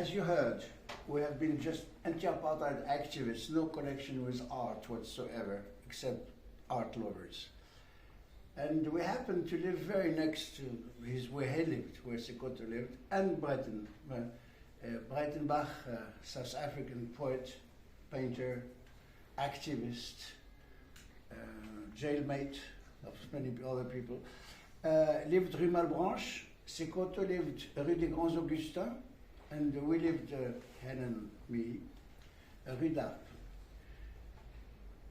as you heard, we have been just anti-apartheid activists, no connection with art whatsoever, except art lovers. And we happened to live very next to where he lived, where Sekoto lived, and Brighton. Breitenbach, South African poet, painter, activist, jailmate of many other people, lived Rue Malebranche. Sekoto lived Rue des Grands Augustins, and we lived, Hen and me, Rue d'Arp.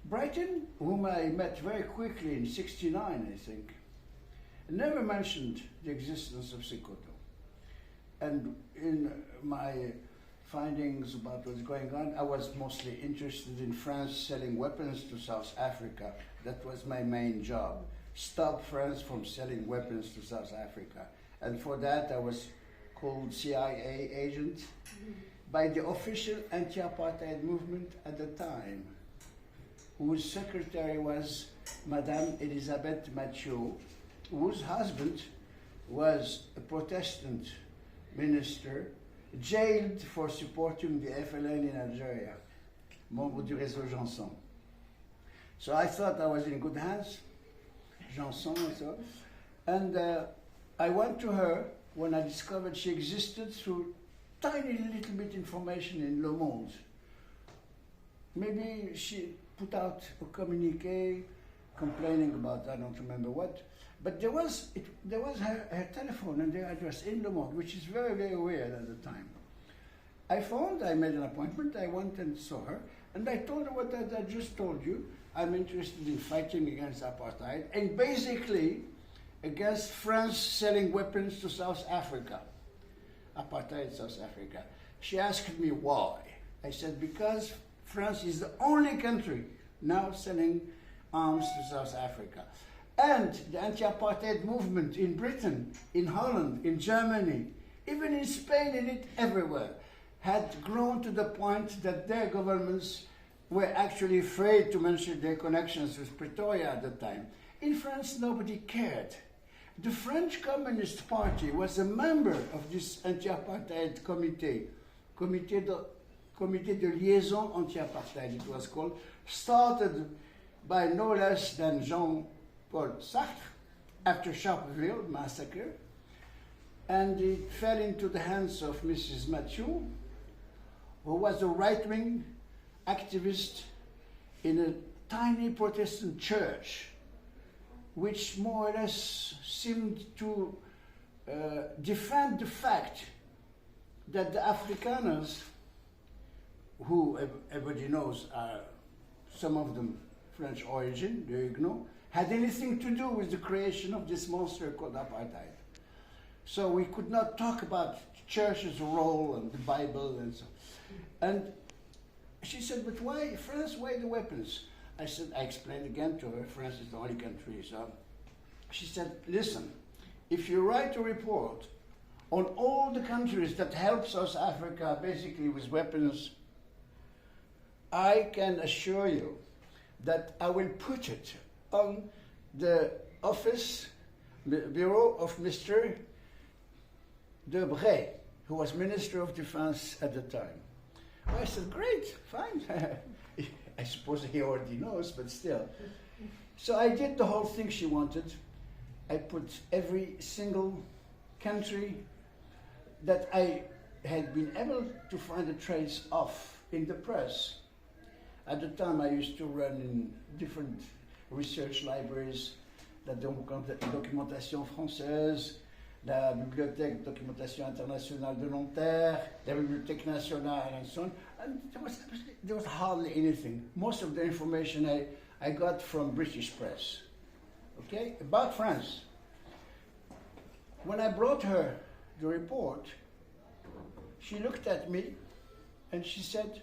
Brighton, whom I met very quickly in '69, I think, never mentioned the existence of Sekoto. And in my findings about what's going on, I was mostly interested in France selling weapons to South Africa. That was my main job. Stop France from selling weapons to South Africa. And for that, I was called CIA agent by the official anti-apartheid movement at the time, whose secretary was Madame Elisabeth Mathieu, whose husband was a Protestant minister jailed for supporting the FLN in Algeria, membre du réseau Janson. So I thought I was in good hands, Janson and so. And I went to her when I discovered she existed through tiny little bit information in Le Monde. Maybe she put out a communique complaining about I don't remember what, but there was her telephone and their address in Le Monde, which is very, very weird at the time. I made an appointment, I went and saw her, and I told her what I just told you. I'm interested in fighting against apartheid, and basically against France selling weapons to South Africa, apartheid South Africa. She asked me why. I said, because France is the only country now selling arms to South Africa. And the anti-apartheid movement in Britain, in Holland, in Germany, even in Spain and everywhere, had grown to the point that their governments were actually afraid to mention their connections with Pretoria at the time. In France, nobody cared. The French Communist Party was a member of this anti-apartheid committee, Comité de Liaison Anti-Apartheid, it was called, started by no less than Jean-Paul Sartre after Sharpeville massacre, and it fell into the hands of Mrs. Mathieu, who was a right-wing activist in a tiny Protestant church, which more or less seemed to defend the fact that the Afrikaners, who everybody knows are some of them French origin, the Huguenots, had anything to do with the creation of this monster called apartheid. So we could not talk about the church's role and the Bible and so. And she said, but why France, why the weapons? I explained again to her, France is the only country. So she said, listen, if you write a report on all the countries that help South Africa basically with weapons, I can assure you that I will put it on the office, the bureau of Mr. Debray, who was Minister of Defense at the time. I said, great, fine. I suppose he already knows, but still. So I did the whole thing she wanted. I put every single country that I had been able to find a trace of in the press. At the time, I used to run in different research libraries, la documentation française, la Bibliothèque de Documentation Internationale de Nanterre, la Bibliothèque Nationale, and so on. And there was hardly anything. Most of the information I got from British press, okay, about France. When I brought her the report, she looked at me and she said,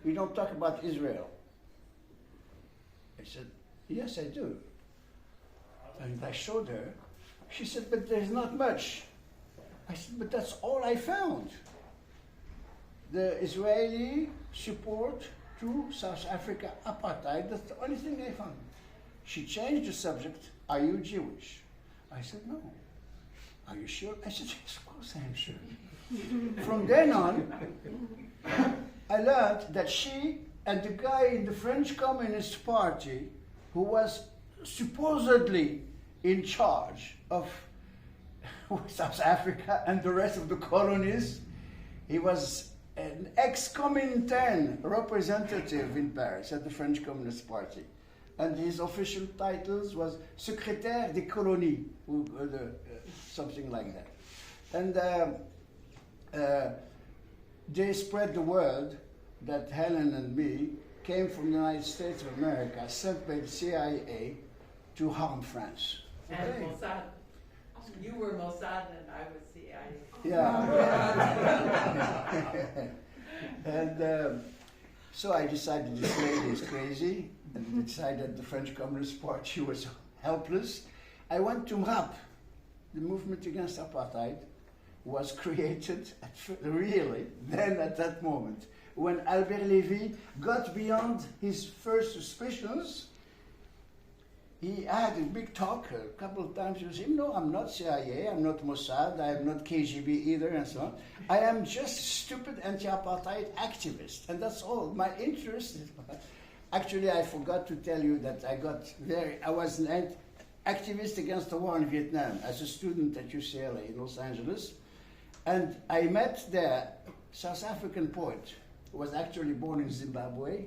"We don't talk about Israel." I said, "Yes, I do." And I showed her. She said, "But there's not much." I said, "But that's all I found. The Israeli support to South Africa apartheid, that's the only thing I found." She changed the subject. "Are you Jewish?" I said, "No." "Are you sure?" I said, "Yes, of course I am sure." From then on, I learned that she and the guy in the French Communist Party, who was supposedly in charge of South Africa and the rest of the colonies, he was an ex-Comintern representative in Paris at the French Communist Party. And his official titles was Secrétaire des Colonies, something like that. And they spread the word that Helen and me came from the United States of America, sent by the CIA to harm France. And Mossad. You were Mossad and I was CIA. Yeah. And so I decided this lady is crazy, and decided the French Communist Party was helpless. I went to MRAP, the movement against apartheid, was created really then at that moment. When Albert Levy got beyond his first suspicions, he had a big talk a couple of times with him. No, I'm not CIA, I'm not Mossad, I'm not KGB either, and so on. I am just a stupid anti-apartheid activist, and that's all. My interest is... Actually, I forgot to tell you that I was an activist against the war in Vietnam as a student at UCLA in Los Angeles. And I met there South African poet who was actually born in Zimbabwe,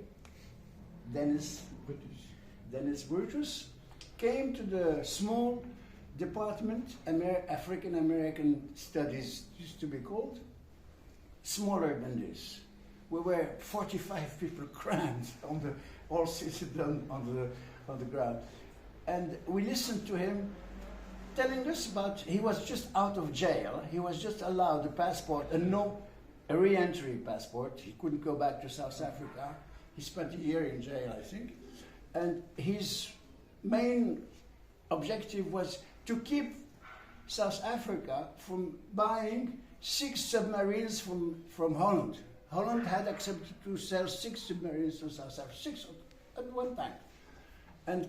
Dennis Brutus, came to the small department, African American Studies used to be called, smaller than this. We were 45 people crammed all seated on the ground. And we listened to him telling us about, he was just out of jail. He was just allowed a passport, a re-entry passport. He couldn't go back to South Africa. He spent a year in jail, I think. And his main objective was to keep South Africa from buying 6 submarines from Holland. Holland had accepted to sell 6 submarines to South Africa, 6 at one time. And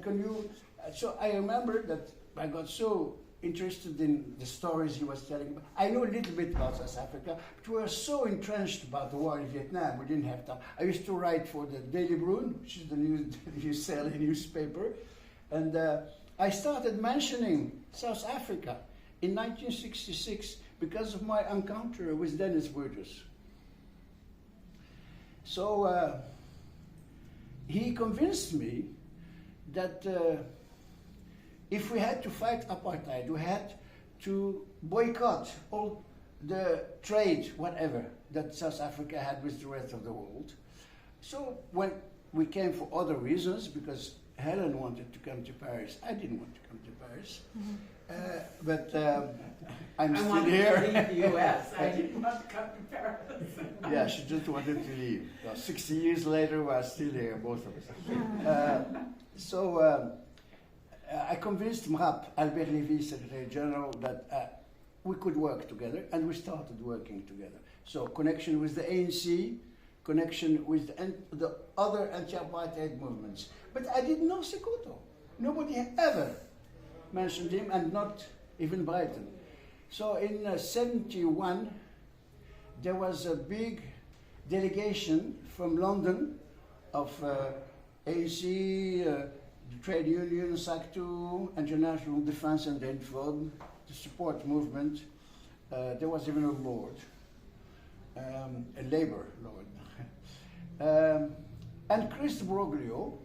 so I remember that I got so interested in the stories he was telling. I know a little bit about South Africa, but we were so entrenched about the war in Vietnam, we didn't have time. I used to write for the Daily Bruin, which is the UCLA newspaper, and I started mentioning South Africa in 1966 because of my encounter with Dennis Brutus. So he convinced me that if we had to fight apartheid, we had to boycott all the trade, whatever, that South Africa had with the rest of the world. So when we came for other reasons, because Helen wanted to come to Paris, I didn't want to come to Paris. Mm-hmm. But I'm still here. I wanted to leave the US. I didn't want to come to Paris. Yeah, she just wanted to leave. Well, 60 years later, we're still here, both of us. I convinced MRAP, Albert Levy, Secretary General, that we could work together, and we started working together. So connection with the ANC, connection with the other anti-apartheid movements. But I didn't know Sekoto. Nobody had ever mentioned him, and not even Brighton. So in 71, there was a big delegation from London of ANC, the trade union, SACTU, International Defense and Info, the support movement. There was even a lord, a labor lord. And Chris Broglio,